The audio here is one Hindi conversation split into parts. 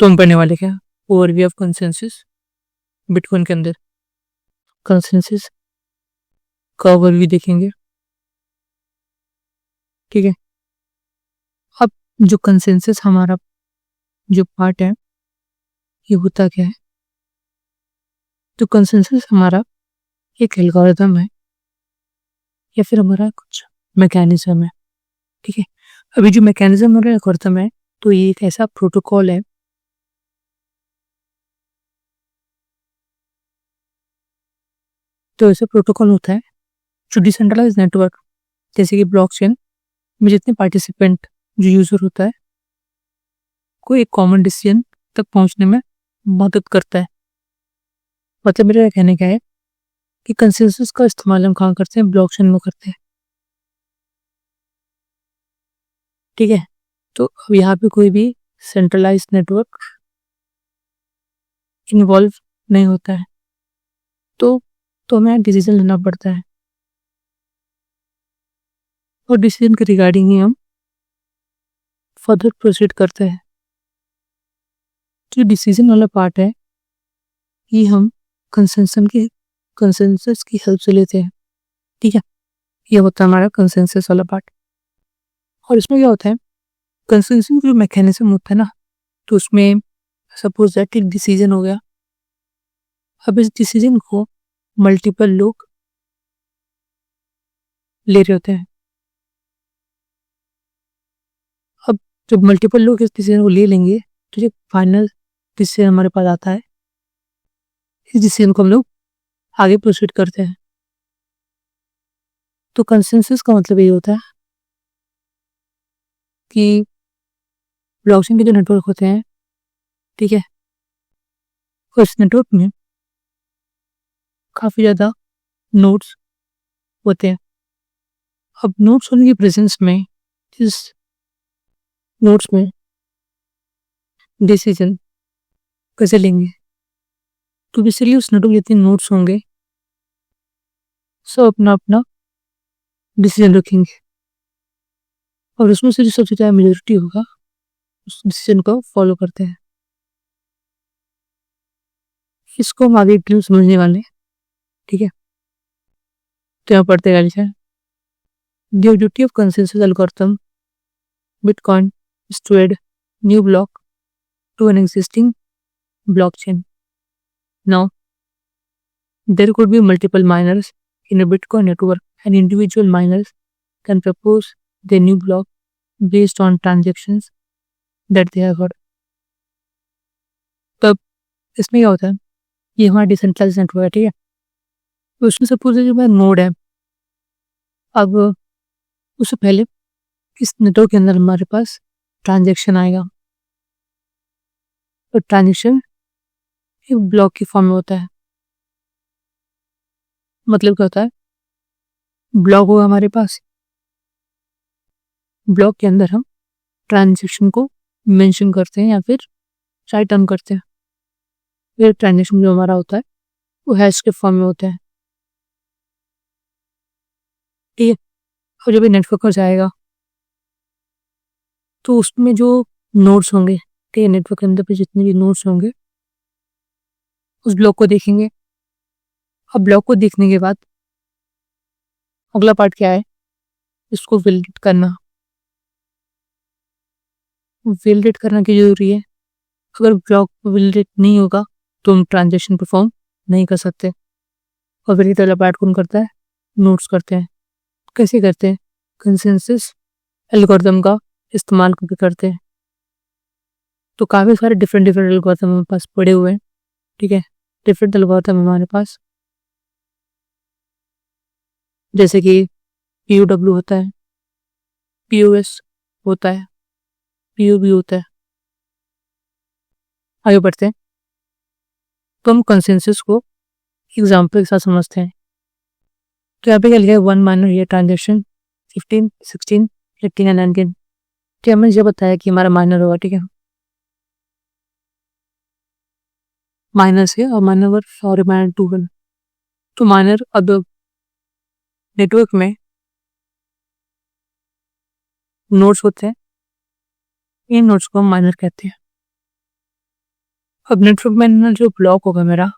तो हम पढ़ने वाले क्या, ओवरव्यू ऑफ कंसेंसस बिटकॉइन के अंदर। कंसेंसस का ओवरव्यू देखेंगे, ठीक है। अब जो कंसेंसस हमारा जो पार्ट है ये होता क्या है, तो कंसेंसस हमारा एक एल्गोरिथम है या फिर हमारा कुछ मैकेनिज्म है, ठीक है। अभी जो मैकेनिज्म और एल्गोरिथम है तो ये एक ऐसा प्रोटोकॉल है तो ऐसा प्रोटोकॉल होता है जो डिसेंट्रलाइज नेटवर्क जैसे कि ब्लॉकचेन में जितने पार्टिसिपेंट जो यूजर होता है को एक कॉमन डिसीजन तक पहुंचने में मदद करता है। मतलब मेरा कहने का है कि कंसेंसस का इस्तेमाल हम कहाँ करते हैं, ब्लॉकचेन में करते हैं, ठीक है। तो अब यहाँ पे कोई भी सेंट्रलाइज नेटवर्क इन्वॉल्व नहीं होता है तो हमें डिसीजन लेना पड़ता है और डिसीजन के रिगार्डिंग ही हम फर्दर प्रोसीड करते हैं। जो डिसीजन वाला पार्ट है ये हम कंसेंसस की हेल्प से लेते हैं, ठीक है। ये होता है हमारा कंसेंसस वाला पार्ट। और इसमें क्या होता है, कंसेंसस जो मैकेनिज्म होता है ना, तो उसमें सपोज दैट एक डिसीजन हो गया। अब इस डिसीजन को मल्टीपल लोग ले रहे होते हैं। अब जब मल्टीपल लोग इस डिसीजन को ले लेंगे तो जो फाइनल डिसीजन हमारे पास आता है, इस डिसीजन को हम लोग आगे प्रोसीड करते हैं। तो कंसेंसस का मतलब ये होता है कि ब्लॉकचेन के जो नेटवर्क होते हैं, ठीक है, उस नेटवर्क में काफ़ी ज़्यादा नोड्स होते हैं। अब नोड्स होने की प्रेजेंस में इस नोड्स में डिसीजन कैसे लेंगे, तो बेसिकली उस नेटवर्क जितने नोड्स होंगे सब अपना अपना डिसीजन रखेंगे और उसमें से जो सबसे ज़्यादा मेजोरिटी होगा उस डिसीजन को फॉलो करते हैं। इसको हम आगे डिटेल समझने वाले हैं, ठीक है। तो यहाँ पढ़ते हैं लिखा है, The duty of consensus algorithm Bitcoin is to add new block to an existing blockchain. Now, there could be multiple miners in a Bitcoin network and individual miners can propose their new block based on transactions that they have heard. तब इसमें क्या होता है, ये हमारा डिसेंट्रलाइज नेटवर्क है, ठीक है। तो उसमें सपोज जो मेरा नोड है, अब उससे पहले इस नेटवर्क के अंदर हमारे पास ट्रांजैक्शन आएगा और ट्रांजैक्शन एक ब्लॉक की फॉर्म में होता है। मतलब क्या होता है, ब्लॉक होगा हमारे पास, ब्लॉक के अंदर हम ट्रांजैक्शन को मेंशन करते हैं या फिर राइट डाउन करते हैं। फिर ट्रांजैक्शन जो हमारा होता है वो हैश के फॉर्म में होता है, ठीक है। और जब ये नेटवर्क पर जाएगा तो उसमें जो नोड्स होंगे, ठीक है, नेटवर्क के अंदर पे जितने भी नोड्स होंगे उस ब्लॉक को देखेंगे। अब ब्लॉक को देखने के बाद अगला पार्ट क्या है, इसको वैलिडेट करना। वैलिडेट करना की जरूरी है, अगर ब्लॉक वैलिडेट नहीं होगा तो हम ट्रांजैक्शन परफॉर्म नहीं कर सकते। और वैलिडेट वाला पार्ट कौन करता है, नोड्स करते हैं। कैसे करते हैं, कंसेंसस एल्गोरिथम का इस्तेमाल करके करते हैं। तो काफ़ी सारे डिफरेंट एल्गोरिथम हमारे पास पड़े हुए हैं, ठीक है। डिफरेंट एल्गोरिथम हमारे पास जैसे कि POW होता है, POS होता है, POV होता है। आगे बढ़ते हैं तो हम कंसेंसस को एग्जाम्पल के साथ समझते हैं। तो यहाँ पे क्या लिखा है, 1 माइनर ये ट्रांजेक्शन 15, 16, 18 एंड 19। तो हमने ये बताया कि हमारा माइनर होगा, ठीक है, माइनर से और माइनर 1 और माइनर 2 1। तो माइनर अब नेटवर्क में नोड्स होते हैं, इन नोड्स को हम माइनर कहते हैं। अब नेटवर्क में जो ब्लॉक होगा मेरा,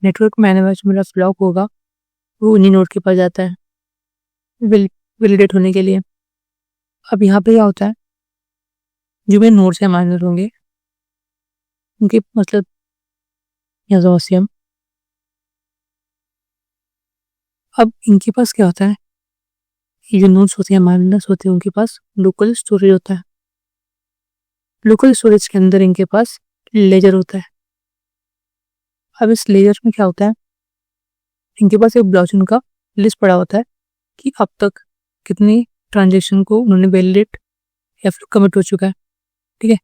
नेटवर्क में आने वाला जो मेरा ब्लॉक होगा वो उन्हीं नोड के पास जाता है वैलिडेट होने के लिए। अब यहाँ पे क्या होता है, जो मेरे नोड से माइनर होंगे उनके मतलब यहाँ से OCM, अब इनके पास क्या होता है, ये जो नोड्स होते हैं माइनर्स होते हैं उनके पास लोकल स्टोरेज होता है। लोकल स्टोरेज के अंदर इनके पास लेजर होता है। अब इस लेजर में क्या होता है, इनके पास एक ब्लॉकचेन का लिस्ट पड़ा होता है कि अब तक कितनी ट्रांजेक्शन को उन्होंने वैलिडेट या फिर कमिट हो चुका है। ठीक है,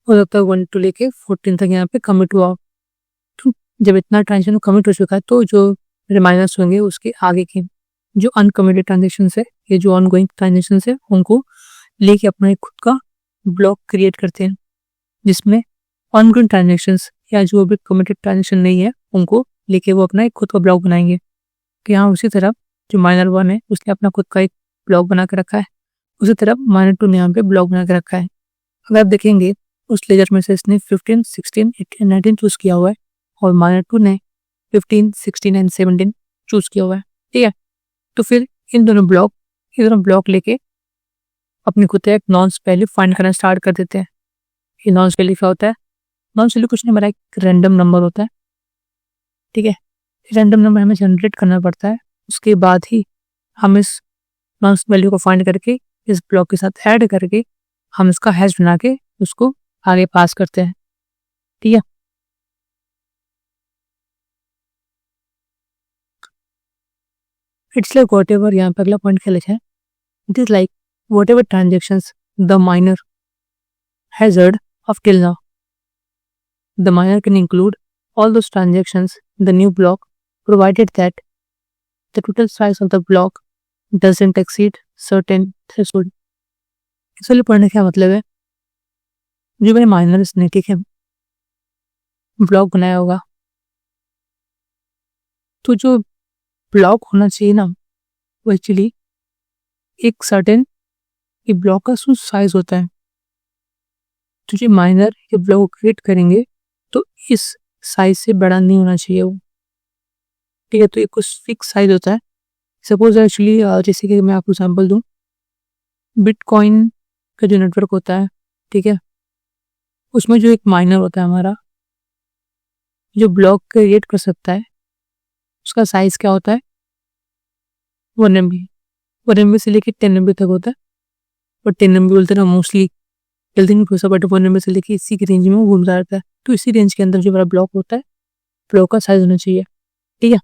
और अब तक 1 to लेके 14 तक यहाँ पे कमिट हुआ। तो जब इतना ट्रांजेक्शन कमिट हो चुका है तो जो रिमाइंडर्स होंगे उसके आगे की जो अनकमिटेड ट्रांजेक्शन है या जो ऑनगोइंग ट्रांजेक्शन है उनको लेके अपना एक खुद का ब्लॉक क्रिएट करते हैं, जिसमें ऑनगोइंग ट्रांजेक्शन या जो भी कमिटेड ट्रांजेक्शन नहीं है उनको लेके वो अपना एक खुद का ब्लॉक बनाएंगे। तो यहाँ उसी तरह जो माइनर 1 है उसने अपना खुद का एक ब्लॉक बना के रखा है, उसी तरह माइनर 2 ने यहाँ पे ब्लॉक बना के रखा है। अगर आप देखेंगे उस लेजर में से इसने 15, 16, 18, 19 चूज किया हुआ है और माइनर 2 ने 15, 16 एंड 17 चूज किया हुआ है। ठीक है, तो फिर इन दोनों ब्लॉक लेके अपनी खुद एक नॉन्स वैल्यू फाइंड करना स्टार्ट कर देते हैं। ये नॉन्स वैल्यू क्या होता है, नॉन्स वैल्यू कुछ नहीं, हमारा एक रैंडम नंबर होता है। ठीक है, रैंडम नंबर हमें जनरेट करना पड़ता है, उसके बाद ही हम इस नॉन्स वैल्यू को फाइंड करके इस ब्लॉक के साथ ऐड करके हम इसका हैश बना के उसको आगे पास करते हैं। ठीक है, इट्स लाइक वॉट एवर, यहाँ पे अगला पॉइंट क्या लिखा है, it is like what ever transactions the minor has heard of till now. The miner can include all those transactions in the new block provided that the total size of the block doesn't exceed certain threshold. इसलिए पढ़ने का मतलब है, जो मैंने माइनर्स ने ठीक है ब्लॉक बनाया होगा, तो जो ब्लॉक होना चाहिए ना वो एक्चुअली एक सर्टेन ब्लॉक का जो साइज होता है, तो जो माइनर ये ब्लॉक क्रिएट करेंगे तो इस साइज से बड़ा नहीं होना चाहिए वो। ठीक है, तो एक कुछ फिक्स साइज होता है। सपोज एक्चुअली जैसे कि मैं आपको एग्जांपल दूं, बिटकॉइन का जो नेटवर्क होता है, ठीक है, उसमें जो एक माइनर होता है हमारा जो ब्लॉक क्रिएट कर सकता है, उसका साइज क्या होता है 1 MB। 1 MB से लेके 10 MB तक होता है, और 10 MB बोलते हैं ना मोस्टली जल्दी नहीं पूछा, बट 1 MB से लेके इसी के रेंज में वो घूमता रहता है। तो इसी रेंज के अंदर जो बड़ा ब्लॉक होता है, ब्लॉक का साइज होना चाहिए। ठीक है,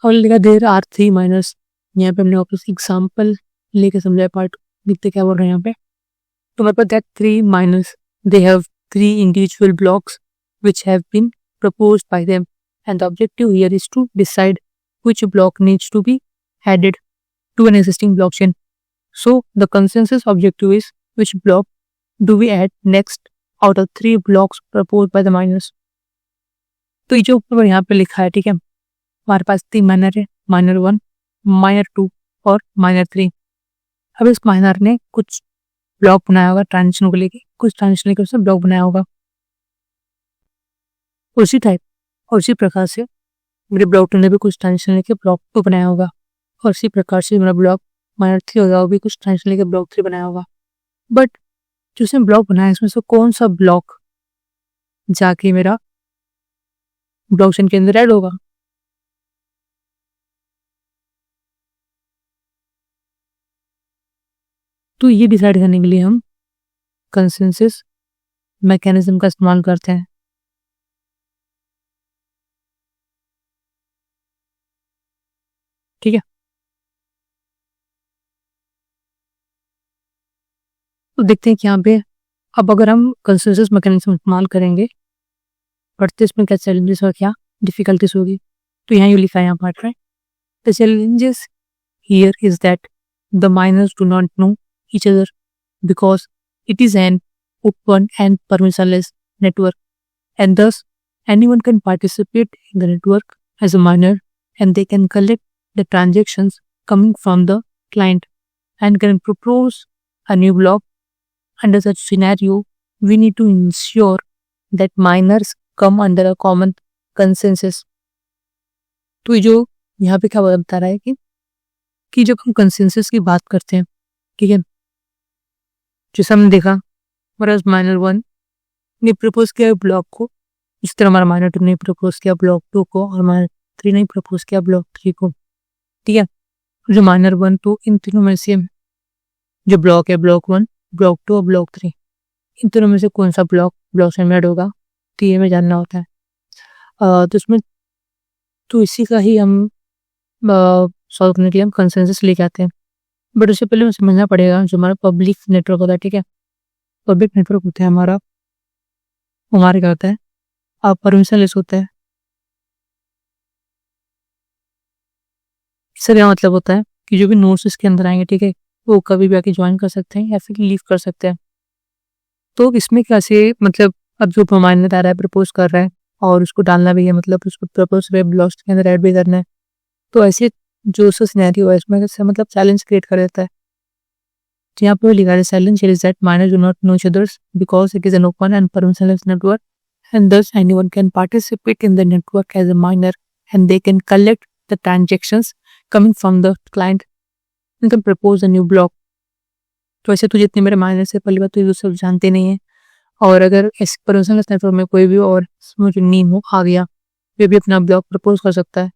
और लिखा देर आर 3 माइनर्स, यहाँ पे हमने वापस एग्जाम्पल लेके समझाया पार्ट, देखते क्या बोल रहे हैं यहाँ पे। तो मेरे पास that 3 miners they have 3 individual blocks which have been proposed by them, and the objective here is to decide which block needs to be added to an existing blockchain. So the consensus objective is which block do we add next out of 3 blocks proposed by the miners. तो ये जो ऊपर यहाँ पे लिखा है, ठीक है, हमारे पास 3 माइनर है, माइनर 1, माइनर 2 और माइनर 3। अब इस माइनर ने कुछ ब्लॉक बनाया होगा ट्रांजेक्शन को लेके, कुछ ट्रांजेक्शन लेके उसने ब्लॉक बनाया होगा उसी टाइप, और उसी प्रकार से मेरे ब्लॉक ने भी कुछ ट्रांजेक्शन लेके ब्लॉक 2 बनाया होगा, और इसी प्रकार से मेरा ब्लॉक माइनर 3 होगा, वो भी कुछ ट्रांजेक्शन लेके ब्लॉक 3 बनाया होगा। बट जो उसने ब्लॉक बनाया इसमें से कौन सा ब्लॉक जाके मेरा ब्लॉकचेन के अंदर ऐड होगा, तो ये डिसाइड करने के लिए हम कंसेंसस मैकेनिज्म का इस्तेमाल करते हैं। ठीक है, तो देखते हैं कि यहाँ पे अब अगर हम कंसेंसस मैकेनिज्म इस्तेमाल करेंगे पढ़ते इसमें क्या चैलेंजेस और क्या डिफिकल्टीज होगी, तो यहाँ ये लिखा है यहाँ पार्ट में, the challenges here is that the miners do not know each other because it is an open and permissionless network, and thus anyone can participate in the network as a miner, and they can collect the transactions coming from the client and can propose a new block under such scenario, we need to ensure that minors come under a common consensus. तो ये जो यहाँ पे क्या बता रहा है कि जब हम कंसेंसस की बात करते हैं, ठीक है, जैसे हमने देखा हमारा माइनर 1 ने प्रपोज किया ब्लॉक को, इस तरह हमारा माइनर 2 ने प्रपोज किया ब्लॉक 2 को, और माइनर 3 ने प्रपोज किया ब्लॉक 3 को, ठीक है। जो माइनर 1 2 इन तीनों में से जो ब्लॉक है ब्लॉक 1, ब्लॉक 2 और ब्लॉक 3, इन तीनों में से कौन सा ब्लॉक से मेड होगा, तो ये हमें जानना होता है। तो इसमें तो इसी का ही हम सॉल्व करने के लिए हम कंसेंसस लेके आते हैं। बट उससे पहले हमें समझना पड़ेगा जो हमारा पब्लिक नेटवर्क होता है, ठीक है, पब्लिक नेटवर्क होता है हमारा क्या होता है, परमिशनलेस होता है। इसका क्या मतलब होता है कि जो भी नोट्स इसके अंदर आएंगे, ठीक है, वो कभी भी आके ज्वाइन कर सकते हैं या फिर लीव कर सकते हैं। तो इसमें कैसे, मतलब अब जो माइनर आ रहा है प्रपोज कर रहा है और उसको डालना भी है, मतलब उसको प्रपोज वेब ब्लॉक्स के अंदर ऐड भी करना है, तो ऐसे जो उसका सिनेरियो है इसमें मतलब चैलेंज क्रिएट कर देता है। तो यहाँ पे लिखा है challenge is that minor do not know each others because it is an open and permissionless network and thus anyone can participate in the network as a minor and they can collect the transactions coming from the client and can propose a new block. तो ऐसे तो जितने मेरे माइनर से पहली बात तो ये सब जानते नहीं है, और अगर इस परमिशनलेस नेटवर्क में कोई भी और जो नीम हो आ गया, वे भी अपना ब्लॉक प्रपोज कर सकता है।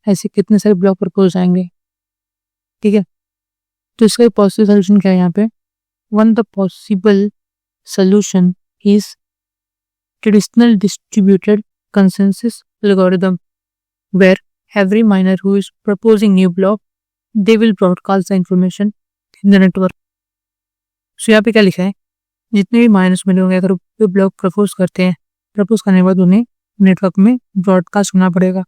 ऐसे कितने सारे ब्लॉक प्रपोज आएंगे, ठीक है। तो इसका पॉसिबल सोल्यूशन क्या है यहाँ पे, one the possible solution is traditional distributed consensus algorithm where every minor who is proposing new block they will broadcast the information in the network. So यहाँ पे क्या लिखा है, जितने भी माइनर्स मिले होंगे अगर वो ब्लॉक प्रपोज करते हैं, प्रपोज करने के बाद उन्हें नेटवर्क में ब्रॉडकास्ट होना पड़ेगा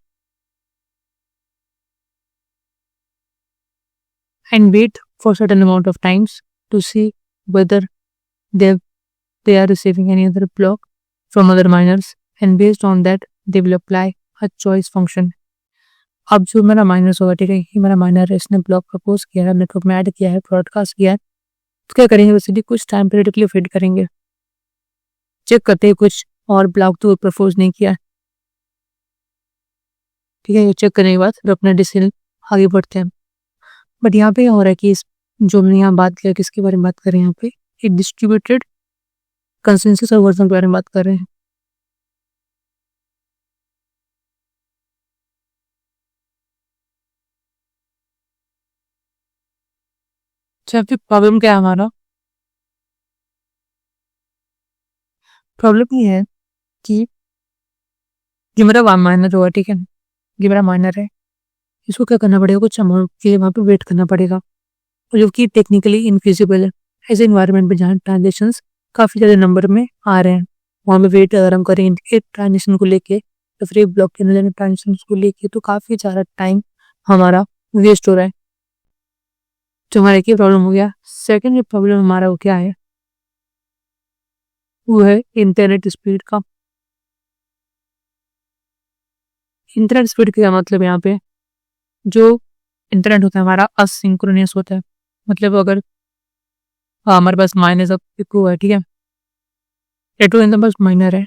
and wait for certain amount of times to see whether they are receiving any other block from other minors and based on that they will apply a choice function. अब जो मेरा माइनर्स होगा, ठीक है, ये मेरा माइनर है, इसने ब्लॉक प्रपोज किया है, नेटवर्क में ऐड किया है, ब्रॉडकास्ट किया है, तो क्या करेंगे, बेसिकली कुछ टाइम पीरियड के लिए वेट करेंगे, चेक करते हैं कुछ और ब्लॉक तो प्रपोज नहीं किया, ठीक है, ये चेक करने के बाद फिर अपना डिसीजन आगे बढ़ते हैं। बट यहाँ पे हो रहा है कि जो हमने यहाँ बात किया किसके बारे में बात कर रहे हैं, यहाँ पे एक डिस्ट्रीब्यूटेड कंसेंसस एल्गोरिथम के बारे में बात कर रहे हैं। अच्छा, फिर प्रॉब्लम क्या है हमारा, प्रॉब्लम ये है कि जो मेरा माइनर होगा, ठीक है, ये मेरा माइनर है, इसको क्या करना पड़ेगा, कुछ अमाउंट के लिए वहाँ पे वेट करना पड़ेगा, जो कि टेक्निकली इनफिजिबल है ऐसे इन्वायरमेंट में जहाँ ट्रांजेक्शन काफ़ी ज़्यादा नंबर में आ रहे हैं, वहाँ पे वेट अगर हम करें एक ट्रांजेक्शन को लेके तो फिर एक ब्लॉक के अंदर ट्रांजेक्शन को लेके तो काफ़ी ज़्यादा टाइम हमारा वेस्ट हो रहा है। तो हमारा एक ही प्रॉब्लम हो गया। सेकेंड प्रॉब्लम हमारा वो क्या है, वो है इंटरनेट स्पीड का। इंटरनेट स्पीड का मतलब यहाँ पे जो इंटरनेट होता है हमारा असिंक्रोनस होता है, मतलब अगर हमारे पास माइनर सब इक्वल है, ठीक है, एटो इन पास माइनर है,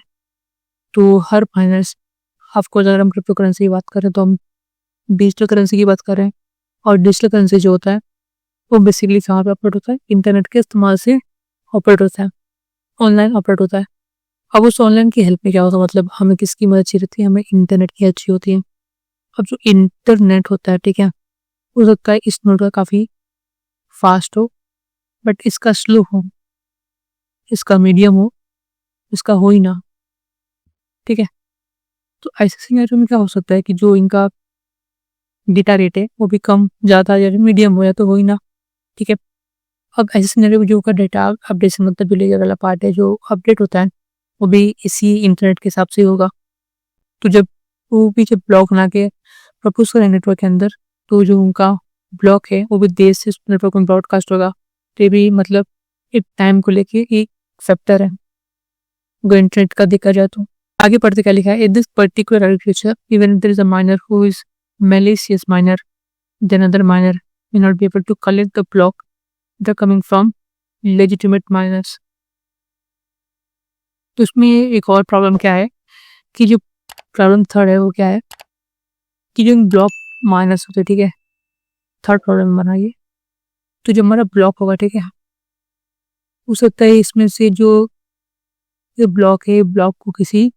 तो हर माइनस ऑफकोर्स अगर हम क्रिप्टो करेंसी की बात करें तो हम डिजिटल करेंसी की बात करें, और डिजिटल करेंसी जो होता है वो बेसिकली कहाँ पे ऑपरेट होता है, इंटरनेट के इस्तेमाल से ऑपरेट होता है, ऑनलाइन ऑपरेट होता है। अब उस ऑनलाइन की हेल्प में क्या होता है, मतलब हमें किसकी मदद चाहिए रहती है, हमें इंटरनेट की अच्छी होती है। अब जो इंटरनेट होता है, ठीक है, हो सकता है इस नोट का काफ़ी फास्ट हो, बट इसका स्लो हो, इसका मीडियम हो, इसका हो ही ना, ठीक है। तो ऐसे सिनेरियो में क्या हो सकता है कि जो इनका डेटा रेट है वो भी कम ज़्यादा या मीडियम हो, या तो हो ही ना, ठीक है। अब ऐसे सिनेरियो में जो का डेटा अपडेशन मतलब बिलिंग वाला पार्ट है जो अपडेट होता है वो भी इसी इंटरनेट के हिसाब से होगा। तो जब वो भी जब ब्लॉक बना के प्रपोज करें नेटवर्क के अंदर, तो जो उनका ब्लॉक है वो भी देश से नेटवर्क में ब्रॉडकास्ट होगा। तो ये भी मतलब एक टाइम को लेके एक फैक्टर है अगर इंटरनेट का देखा जाए तो। आगे पढ़ते क्या लिखा है, in this particular architecture even if there is a miner who is malicious minor, then other minor may not be able to collect the block they're coming from legitimate miners. तो इसमें एक और प्रॉब्लम क्या है कि जो प्रॉब्लम थर्ड है वो क्या है कि जो ब्लॉक माइनस होते, ठीक है, थर्ड प्रॉब्लम बनाइए। तो जो हमारा ब्लॉक होगा, ठीक है, हो सकता है इसमें से जो ब्लॉक है, ब्लॉक को किसी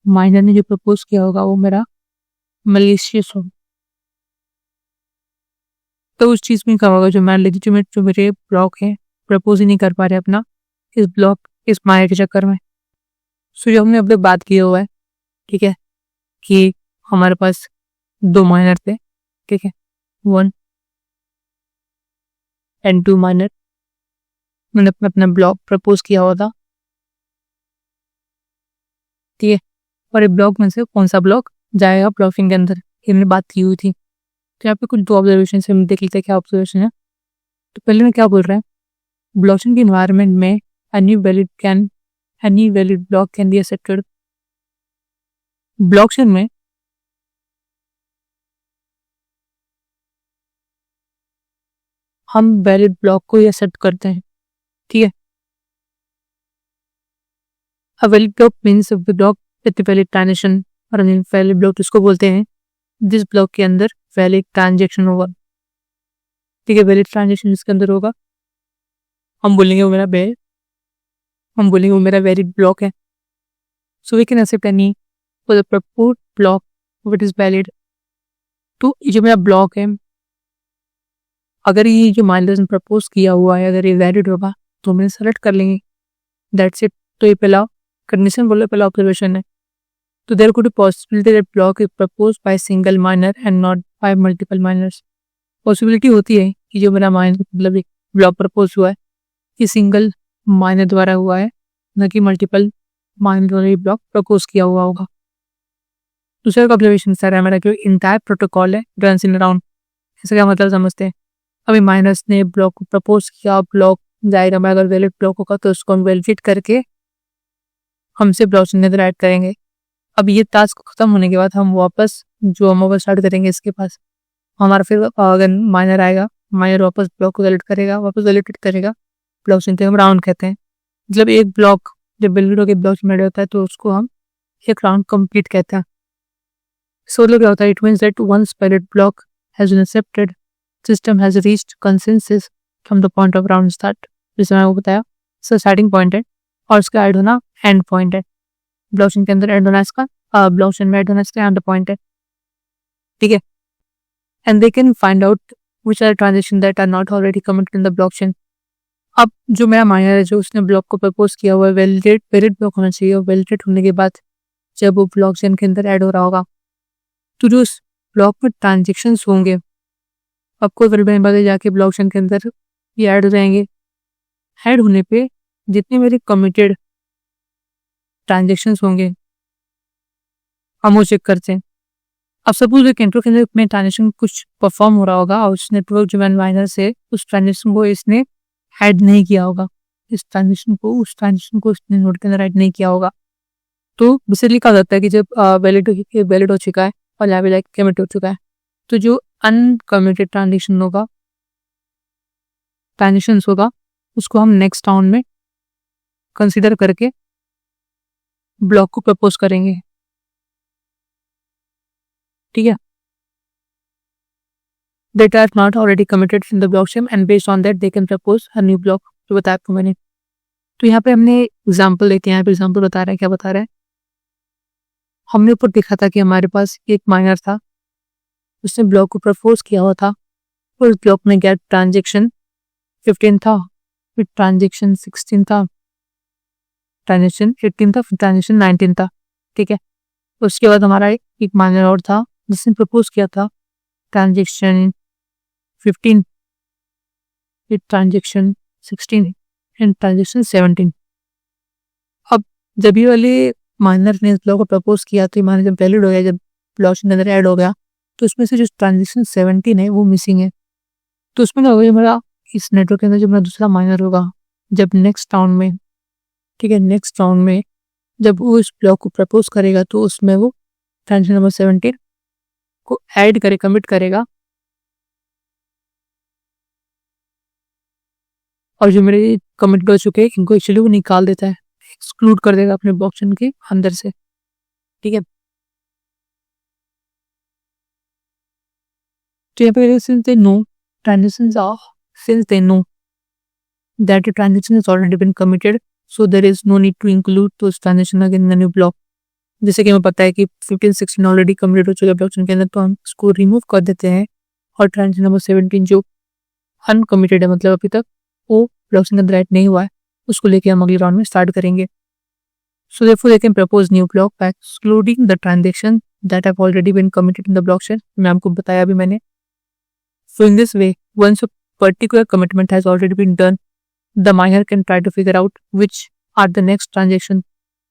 माइनर ने जो प्रपोज किया होगा वो मेरा मलेशियस हो। तो उस चीज में क्या होगा, जो मैं लेजिटिमेट जो मेरे ब्लॉक है प्रपोज ही नहीं कर पा रहे अपना इस ब्लॉक इस माइनर के चक्कर में। सो जो हमने अब तक बात किया हुआ है, ठीक है, कि हमारे पास 2 माइनर थे, ठीक है, 1 and 2 माइनर। मैंने अपना ब्लॉक प्रपोज किया हुआ था, ठीक है, और एक ब्लॉक में से कौन सा ब्लॉक जाएगा ब्लॉकिंग के अंदर, ये हमने बात की हुई थी। तो यहाँ पे कुछ 2 ऑब्जर्वेशन से हम देख लेते हैं क्या ऑब्जर्वेशन है। तो पहले में क्या बोल रहा है, ब्लॉकचेन के इन्वायरमेंट में any valid block can be accepted. Blockchain में हम वैलिड ब्लॉक को ही एक्सेप्ट करते हैं, ठीक है। A valid block means block with valid transaction, और वैलिड ब्लॉक इसको बोलते हैं जिस ब्लॉक के अंदर वैलिड ट्रांजेक्शन होगा, ठीक है। वैलिड ट्रांजेक्शन जिसके अंदर होगा हम बोलेंगे वो मेरा वैलिड ब्लॉक है। So we can accept any for the proposed block which is valid. तो ये जो मेरा ब्लॉक है, अगर ये जो माइनर ने प्रपोज किया हुआ है अगर ये वैलिड होगा तो हम सेलेक्ट कर लेंगे, दैट्स इट। तो ये पहला कंडीशन बोलो, पहला ऑब्जर्वेशन है। तो there could be possibility that block is proposed by single miner and not by multiple miners. Possibility होती है कि जो मेरा माइनर मतलब ब्लॉक प्रपोज हुआ है कि सिंगल माइनर द्वारा हुआ है, न कि मल्टीपल माइनर द्वारा ब्लॉक प्रपोज किया हुआ होगा। दूसरा ऑब्जर्वेशन सर है मेरा जो इंटायर प्रोटोकॉल है रन्स इन अराउंड। इसका क्या मतलब समझते हैं, अभी माइनर्स ने ब्लॉक को प्रपोज किया, ब्लॉक जाएगा, मैं अगर वैलिड ब्लॉक होगा तो उसको हम वैलिडेट करके हमसे ब्लॉकचेन के अंदर ऐड करेंगे। अब ये टास्क खत्म होने के बाद हम वापस स्टार्ट करेंगे इसके पास, हमारा फिर अगर माइनर आएगा, माइनर वापस ब्लॉक को वैलिडेट करेगा, ब्लॉकचेन को हम राउंड कहते हैं। मतलब एक ब्लॉक जब वैलिड होकर ब्लॉकचेन ऐड होता है तो उसको हम एक राउंड कंप्लीट कहते हैं। सो क्या होता है, it means that once valid block has been accepted, system has reached consensus from the point of round start. जैसे मैंने बताया सो स्टार्टिंग पॉइंट है और उसका ऐड होना एंड पॉइंट है। ब्लॉकचेन के अंदर ऐड होना इसका ब्लॉकचेन में ऐड होना इसका एंड पॉइंट है, ठीक है। And they can find out which are transaction that are not already committed in the blockchain. अब जो मेरा माइनर है जो उसने ब्लॉक को प्रपोज किया हुआ है वैलिड ब्लॉक होना चाहिए, और वैलिडेट होने के बाद जब वो ब्लॉकचेन के अंदर ऐड हो रहा होगा तो जो उस ब्लॉक में ट्रांजेक्शन होंगे आपको वैलिड बाद जाके ब्लॉकचेन के अंदर ये ऐड हो जाएंगे। ऐड होने पे जितने मेरे कमिटेड ट्रांजेक्शन होंगे हम वो चेक करते हैं। अब सपोज एक नेटवर्क के अंदर में ट्रांजेक्शन कुछ परफॉर्म हो रहा होगा और उस नेटवर्क जो माइनर से उस ट्रांजेक्शन को इसने ऐड नहीं किया होगा, उस ट्रांजेक्शन को इसने नोड के अंदर ऐड नहीं किया होगा। तो बेसिकली कहा जाता है कि जब वैलिड हो चुका है और यहाँ पे कमिट हो चुका है तो जो अनकमिटेड ट्रांजेक्शन होगा उसको हम नेक्स्ट राउंड में कंसीडर करके ब्लॉक को प्रपोज करेंगे, ठीक है। That are not already committed in the blockchain and based on that they can propose a new block। जो बताया आपको मैंने, तो यहाँ पे हमने एग्जांपल लेते हैं। यहाँ पे एग्जांपल बता रहा है, क्या बता रहा है, हमने ऊपर देखा था कि हमारे पास एक माइनर था, उसने ब्लॉक को प्रपोज किया हुआ था और उस ब्लॉक में गैट ट्रांजेक्शन 15 था, फिर ट्रांजेक्शन 16 था, ट्रांजेक्शन 18 था, फिर ट्रांजेक्शन 19 था, ठीक है। उसके बाद हमारा एक माइनर और था जिसने प्रपोज किया था ट्रांजेक्शन 15, फिर ट्रांजेक्शन 16 एंड ट्रांजेक्शन 17। अब जब ये वाले माइनर ने इस ब्लॉक को प्रपोज किया तो ये माइनर जब वैलिड हो गया, जब ब्लॉकचेन के अंदर ऐड हो गया तो उसमें से जो ट्रांजेक्शन 17 है वो मिसिंग है। तो उसमें क्या होगा, मेरा इस नेटवर्क के अंदर जो मेरा दूसरा माइनर होगा जब नेक्स्ट राउंड में, ठीक है, नेक्स्ट राउंड में जब वो इस ब्लॉक को प्रपोज करेगा तो उसमें वो ट्रांजेक्शन नंबर 17 को ऐड करे, कमिट करेगा और जो मेरे कमिटेड हो चुके हैं इनको एक्चुअली वो निकाल देता है, एक्सक्लूड कर देगा अपने ब्लॉकचेन के अंदर से। ठीक है, तो यहाँ पे since they know transactions are since they know that the transaction has already been committed, so there is no need to include those transaction again in the new block। जैसे कि हमें पता है कि 15-16 ऑलरेडी कम्प्लीट हो चुका है ब्लॉकचेन के अंदर, तो हम इसको रिमूव कर देते हैं और ट्रांजेक्शन नंबर 17 जो अनकमिटेड है, मतलब अभी तक वो ब्लॉकचेन के अंदर ऐड नहीं हुआ है, उसको लेके हम अगले राउंड में स्टार्ट करेंगे। So therefore they can propose new block by excluding the transaction that have already been committed in the blockchain. मैं आपको बताया अभी मैंने। So in this way, once a particular commitment has already been done, the miner can try to figure out which are the next transactions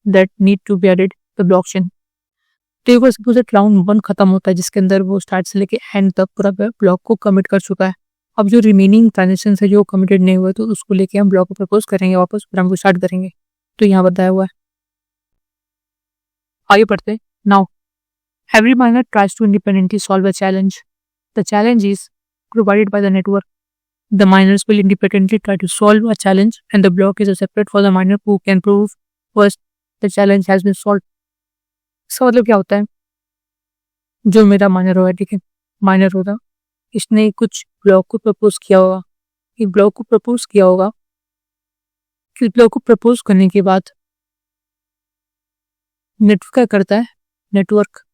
that need to be added to the blockchain। तो एक बार सपोज राउंड 1 खत्म होता है जिसके अंदर वो स्टार्ट से लेके एंड तक पूरा ब्लॉक को कमिट कर चुका है। अब जो रिमेनिंग ट्रांजेक्शन है जो कमिटेड नहीं हुए, तो उसको लेके हम ब्लॉक को प्रपोज करेंगे वापस, फिर हम स्टार्ट करेंगे। तो यहाँ बताया हुआ है, आगे पढ़ते हैं। Now every miner tries to independently solve a challenge. The challenge is provided by the network. The miners will independently try to solve a challenge and the block is separate for the miner who can prove first the challenge has been solved। इसका मतलब क्या होता है, जो मेरा माइनर होगा, ठीक है, माइनर होगा, इसने कुछ ब्लॉक को प्रपोज किया होगा, एक ब्लॉक को प्रपोज किया होगा। इस ब्लॉक को प्रपोज करने के बाद नेटवर्क क्या करता है, नेटवर्क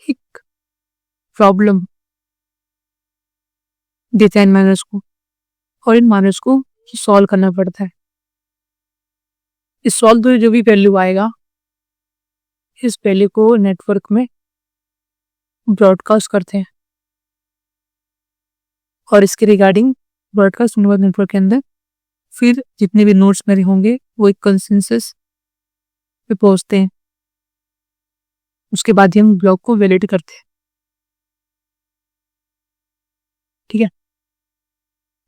एक प्रॉब्लम देता है इन माइनर्स को, और इन माइनर्स को सॉल्व करना पड़ता है। इस सॉल्व जो भी वैल्यू आएगा, इस वैल्यू को नेटवर्क में ब्रॉडकास्ट करते हैं, और इसके रिगार्डिंग ब्रॉडकास्ट नेटवर्क के अंदर फिर जितने भी नोड्स मेरे होंगे वो एक कंसेंसस पे पहुंचते हैं। उसके बाद ही हम ब्लॉक को वैलिडेट करते हैं। ठीक है,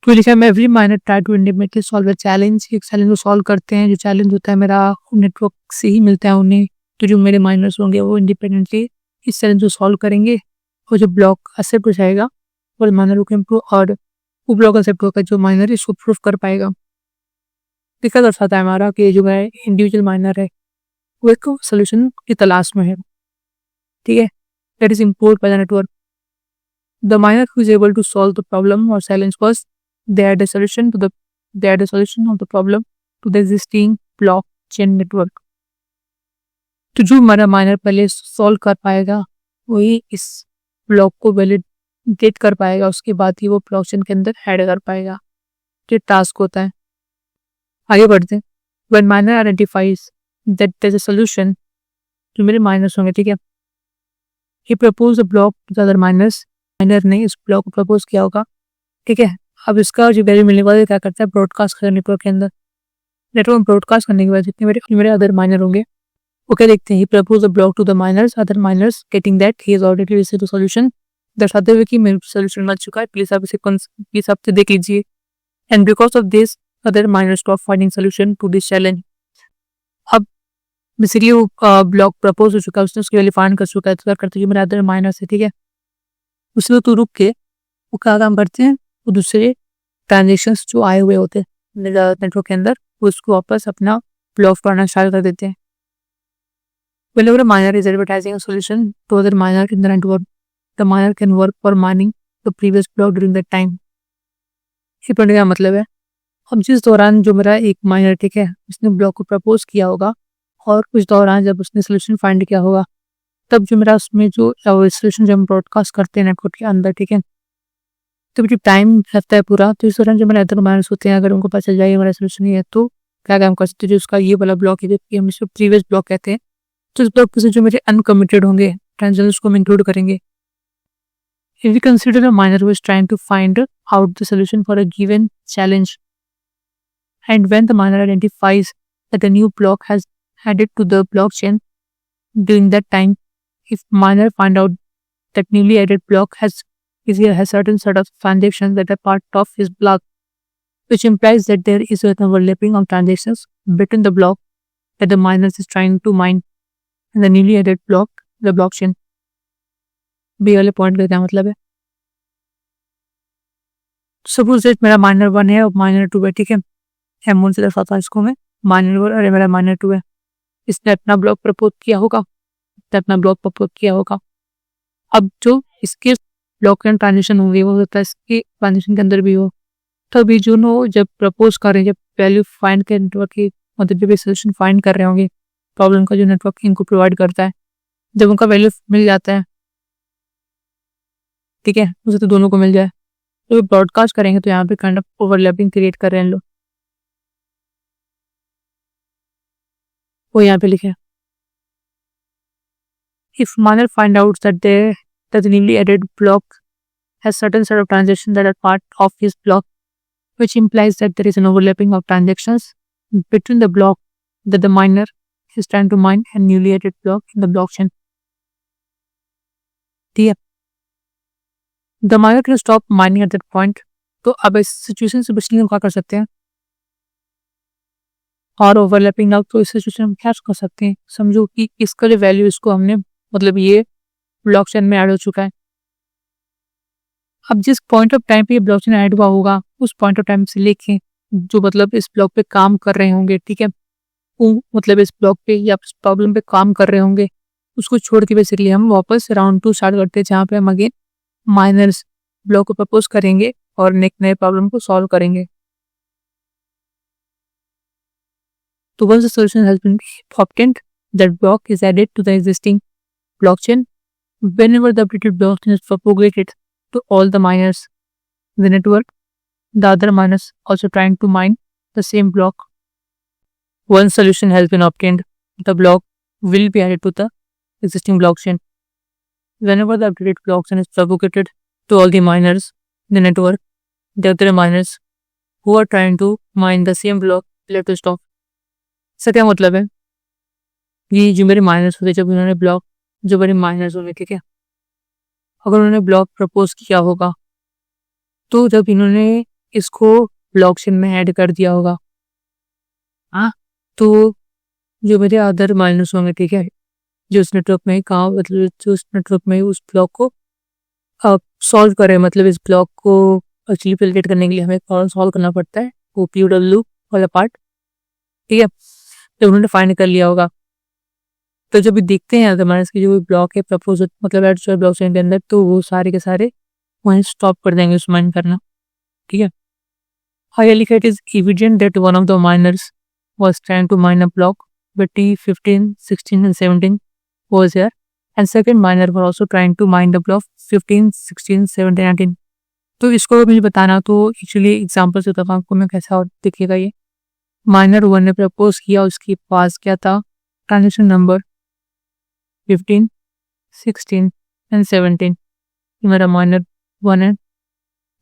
तो लिखा है every miner try to independently solve a challenge. एक चैलेंज को सॉल्व करते हैं, जो चैलेंज होता है मेरा नेटवर्क से ही मिलता है उन्हें। तो जो मेरे माइनर्स होंगे वो इंडिपेंडेंटली इस चैलेंज को सॉल्व करेंगे, और जो ब्लॉक एक्सेप्ट हो जाएगा वो माइनर को इम्प्रूव, और वो ब्लॉक एक्सेप्ट होकर जो माइनर इसको प्रूव कर पाएगा। दिक्कत दर्शाता है हमारा कि जो है इंडिविजुअल माइनर है वो एक सोल्यूशन की तलाश में है। ठीक है, that is import by the network. The miner who is able to solve the problem और challenge first, they add a solution of the problem to the existing blockchain network। तो जो हमारा माइनर पहले सॉल्व कर पाएगा वही इस ब्लॉक को वैलिडेट कर पाएगा, उसके बाद ही वो ब्लॉकचेन के अंदर ऐड कर पाएगा। ये टास्क होता है। आगे बढ़ते हैं। When miner identifies that there's a solution, जो मेरे माइनर्स होंगे, ठीक है, he propose a block to the other miners। Minor ने इस ब्लॉक को प्रपोज किया होगा, ठीक है। अब इसका जो वैल्यू मिलने वाला क्या करता है, ब्रॉडकास्ट करने नेटवर्क के अंदर। नेटवर्क ब्रॉडकास्ट करने के बाद जितने मेरे अदर माइनर होंगे वो क्या देखते हैं, he propose a block to the miners, other miners getting that he is already received the solution, दर्शाते हुए कि मेरे सोल्यूशन मिल चुका है, प्लीज आप इसे प्लीज आप देख लीजिए। And because of this other miners stop finding solution to this challenge. अब बेसिकली वो ब्लॉक प्रपोज हो चुका है, उसने उसकी वैल्यू फाइंड कर चुका है, तो क्या करते हैं मेरे अदर माइनर्स है, ठीक है, उसमें तो रुक के वो क्या काम करते हैं, वो दूसरे ट्रांजेक्शन्स जो आए हुए होते हैं नेटवर्क के अंदर उसको वापस अपना ब्लॉक पढ़ना स्टार्ट कर देते हैं। Whenever a miner is advertising a solution to other miner in the network, the miner can work for mining the previous block during that time। ये पढ़ने का मतलब है, अब जिस दौरान जो मेरा एक माइनर, ठीक है, उसने ब्लॉक को प्रपोज किया होगा और उस दौरान जब उसने सोल्यूशन फाइंड किया होगा, तब जो मेरा उसमें जो सोल्यूशन जब हम ब्रॉडकास्ट करते हैं नेटवर्क के अंदर, ठीक है, तो जो टाइम लगता है पूरा, तो इस दौरान जो मेरे अदर माइनर्स होते हैं अगर उनको पता चल जाए हमारा सोल्यूशन नहीं है, तो क्या काम कर सकते हैं, जो उसका ये वाला ब्लॉक है जबकि हम इसको प्रीवियस ब्लॉक कहते हैं, तो इस ब्लॉक से जो मेरे अनकमिटेड होंगे ट्रांजेक्शंस को हम इंक्लूड करेंगे। If we consider a miner who is trying to find out the solution for a given challenge, and when the miner identifies that a new block has added to the blockchain during that time, if miner find out that newly added block has certain sort of transactions that are part of his block, which implies that there is an overlapping of transactions between the block that the miner is trying to mine and the newly added block, the blockchain। B वाले पॉइंट का क्या मतलब है, सपोज दैट मेरा माइनर 1 है और माइनर 2 है, ठीक है, M1 से दर्शाता है इसको मैं माइनर 1 और मेरा माइनर 2 है। इसने अपना ब्लॉक प्रपोज किया होगा, अब जो इसके ब्लॉक एंड ट्रांजिशन होंगे वो होता है इसके ट्रांजिशन के अंदर भी हो, तभी जो नो जब प्रपोज कर रहे हैं, जब वैल्यू फाइंड कर नेटवर्क की मतलब जब सोल्यूशन फाइंड कर रहे होंगे प्रॉब्लम का जो नेटवर्क इनको प्रोवाइड करता है, जब उनका वैल्यू मिल जाता है, ठीक है, उसे तो दोनों को मिल जाए, तो ब्रॉडकास्ट करेंगे तो यहाँ पे काइंड ऑफ ओवरलैपिंग क्रिएट कर रहे हैं लोग, वो यहाँ पे लिखे if miner find out that the newly added block has certain set of transactions that are part of his block, which implies that there is an overlapping of transactions between the block that the miner is trying to mine and newly added block in the blockchain. ठीक है, the miner can stop mining at that point. तो अब इस सिचुएशन से बचने के लिए क्या कर सकते हैं, और ओवरलैपिंग ना तो इस सिचुएशन में क्या कर सकते हैं, समझो कि इसका जो वैल्यू इसको हमने मतलब ये ब्लॉकचेन में ऐड हो चुका है। अब जिस पॉइंट ऑफ टाइम पे ये ब्लॉकचेन ऐड हुआ होगा उस पॉइंट ऑफ टाइम से लेके जो मतलब इस ब्लॉक पे काम कर रहे होंगे, ठीक है, वो मतलब इस ब्लॉक पे या प्रॉब्लम पे काम कर रहे होंगे, उसको छोड़ के बेसिकली हम वापस राउंड 2 स्टार्ट करते हैं, जहाँ पे हम अगेन माइनर्स ब्लॉक को प्रपोज करेंगे और नए प्रॉब्लम को सॉल्व करेंगे। तो once the solution has been obtained, that block is added to the existing blockchain. Whenever the updated blockchain is propagated to all the miners in the network, the other miners also trying to mine the same block. Once solution has been obtained, the block will be added to the existing blockchain. Whenever the updated blockchain is propagated to all the miners in the network, the other miners who are trying to mine the same block will have to stop. इसका क्या मतलब है, ये जो मेरे माइनर्स होते जब उन्होंने ब्लॉक जो मेरे माइनर्स होंगे, ठीक है, अगर उन्होंने ब्लॉक प्रपोज किया होगा तो जब इन्होंने इसको ब्लॉकचेन में ऐड कर दिया होगा, हाँ, तो जो मेरे अदर माइनर्स होंगे, ठीक है, जो उस नेटवर्क में काम मतलब जो उस नेटवर्क में उस ब्लॉक को सॉल्व करे, मतलब इस ब्लॉक को एक्चुअली फैसिलिटेट करने के लिए हमें सॉल्व करना पड़ता है वो POW वाला पार्ट, ठीक है, तो उन्होंने फाइंड कर लिया होगा। तो जब भी देखते हैं हमारे इसकी जो ब्लॉक है प्रपोज मतलब एड जो ब्लॉकचेन के अंदर, तो वो सारे के सारे वहीं स्टॉप कर देंगे उस माइन करना, ठीक है। हाई लिखा it is evident that one of the miners was trying to mine a block but T15, 16 and 17 was here and second miner were also trying to mine the block 15, 16, 17, 19. तो इसको मुझे बताना तो एक्चुअली एग्जांपल से बताऊँ आपको मैं कैसा दिखेगा। ये माइनर 1 ने प्रपोज किया, उसके पास क्या था, ट्रांजेक्शन नंबर 15, 16 एंड 17, ये मेरा माइनर 1 है,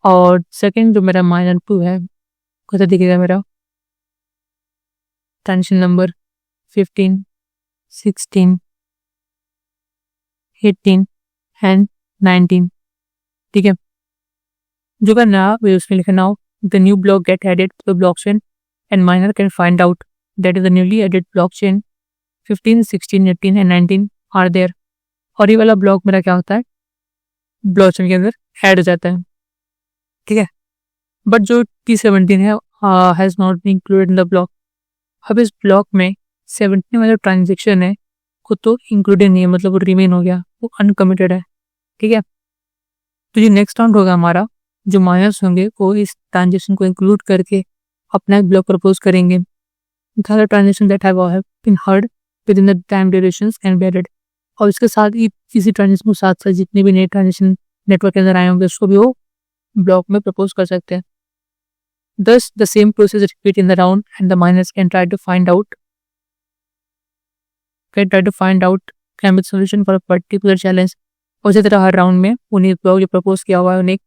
और सेकंड जो मेरा माइनर 2 है कैसा दिखेगा, मेरा ट्रांजेक्शन नंबर 15, 16, 18 एंड 19, ठीक है। जो करना है उसमें लिखना हो the new block get added to the blockchain and miner can find out that the newly added blockchain 15, 16, 18 and 19 are there. और ये वाला ब्लॉक मेरा क्या होता है, ब्लॉकचेन के अंदर ऐड हो जाता है, ठीक है, बट जो T17 है has not been included in the block. अब इस ब्लॉक में 17 वाला ट्रांजेक्शन है खुद तो इंक्लूडेड नहीं है, मतलब वो रिमेन हो गया, वो अनकमिटेड है, ठीक है। तो ये नेक्स्ट राउंड होगा हमारा, जो माइनर्स होंगे वो इस ट्रांजेक्शन को इंक्लूड करके अपना एक ब्लॉक प्रपोज करेंगे। The transaction that have been heard within the time durations can be added, और इसके साथ ही इसी ट्रांजेक्शन को साथ साथ जितने भी नए ट्रांजेक्शन नेटवर्क के अंदर आए होंगे उसको भी वो ब्लॉक में प्रपोज कर सकते हैं। Thus the same process is repeat in the round and the miners can try to find out can be solution for a particular challenge। और इसी तरह हर राउंड में उन्हें ब्लॉक जो प्रपोज किया हुआ है उन्हें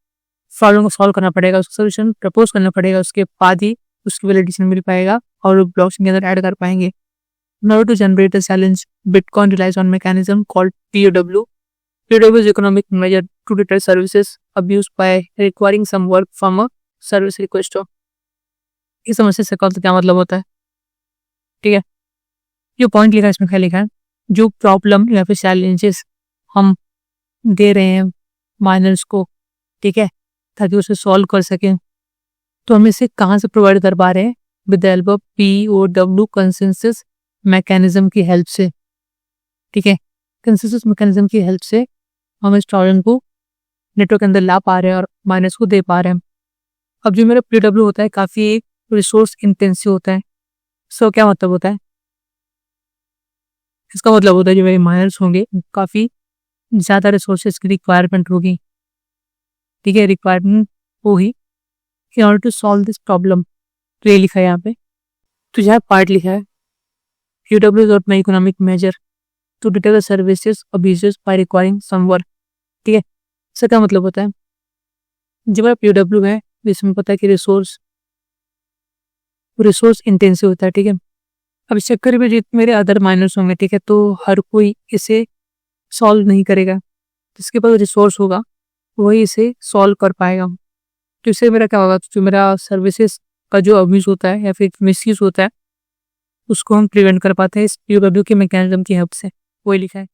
प्रॉब्लम को सॉल्व करना पड़ेगा, उसका सोल्यूशन प्रपोज करना पड़ेगा, उसके बाद ही उसकी वैलिडेशन मिल पाएगा और ब्लॉकचेन के अंदर ऐड कर पाएंगे। In order to generate a challenge, Bitcoin relies on mechanism called POW. POW is economic measure to deter services abused by requiring some work from a service requester. इस समस्या से क्या मतलब होता है, ठीक है, जो पॉइंट लिखा है इसमें क्या लिखा है, जो प्रॉब्लम या फिर चैलेंजेस हम दे रहे हैं माइनर्स को, ठीक है, ताकि उसे सॉल्व कर सकें, तो हम इसे कहाँ से प्रोवाइड कर पा रहे हैं, with the help of POW consensus mechanism की हेल्प से। ठीक है, कंसेंसस मैकेनिज्म की हेल्प से हम इस टॉररेंट को नेटवर्क के अंदर ला पा रहे हैं और माइनर्स को दे पा रहे हैं। अब जो मेरा POW होता है काफ़ी रिसोर्स इंटेंसिव होता है। सो क्या मतलब होता है, इसका मतलब होता है जो मेरे माइनर्स होंगे काफ़ी ज़्यादा रिसोर्सेज की रिक्वायरमेंट होगी। ठीक है, रिक्वायरमेंट होगी in order to solve this problem. तो ये लिखा है यहाँ पे, तो यहाँ पार्ट लिखा है POW is not my economic measure to detect the services abuses by requiring some work. ठीक है, इसका क्या मतलब होता है, जब मेरा POW है इसमें पता है कि रिसोर्स इंटेंसिव होता है। ठीक है, अब इस चक्कर में जितने मेरे अदर माइनर्स होंगे, ठीक है, तो हर कोई इसे सॉल्व नहीं करेगा, जिसके पास रिसोर्स होगा वही इसे सॉल्व कर पाएगा। तो इससे मेरा क्या होगा, जो मेरा सर्विसेज का जो अब्यूज होता है या फिर मिसयूज होता है उसको हम प्रिवेंट कर पाते हैं इस POW के मैकेनिज्म की हेल्प से। वही लिखा है।